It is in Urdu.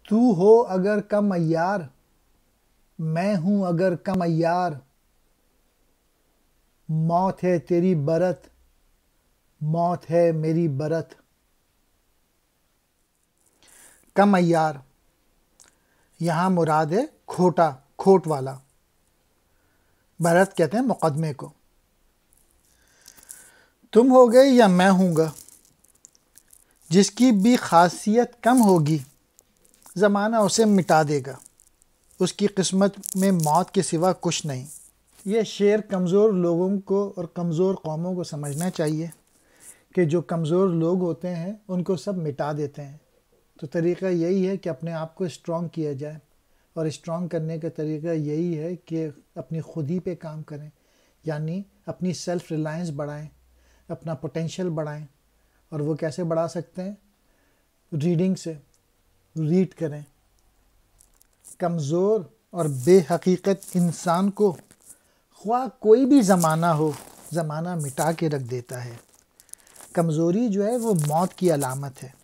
تو ہو اگر کم عیار، میں ہوں اگر کم عیار، موت ہے تیری برت، موت ہے میری برت۔ کم عیار یہاں مراد ہے کھوٹا، کھوٹ والا۔ برت کہتے ہیں مقدمے کو۔ تم ہوگے یا میں ہوں گا، جس کی بھی خاصیت کم ہوگی زمانہ اسے مٹا دے گا، اس کی قسمت میں موت کے سوا کچھ نہیں۔ یہ شعر کمزور لوگوں کو اور کمزور قوموں کو سمجھنا چاہیے کہ جو کمزور لوگ ہوتے ہیں ان کو سب مٹا دیتے ہیں۔ تو طریقہ یہی ہے کہ اپنے آپ کو اسٹرانگ کیا جائے، اور اسٹرانگ کرنے کا طریقہ یہی ہے کہ اپنی خودی پہ کام کریں، یعنی اپنی سیلف ریلائنس بڑھائیں، اپنا پوٹینشیل بڑھائیں۔ اور وہ کیسے بڑھا سکتے ہیں؟ ریڈنگ سے۔ ریڈ کریں۔ کمزور اور بے حقیقت انسان کو خواہ کوئی بھی زمانہ ہو، زمانہ مٹا کے رکھ دیتا ہے۔ کمزوری جو ہے وہ موت کی علامت ہے۔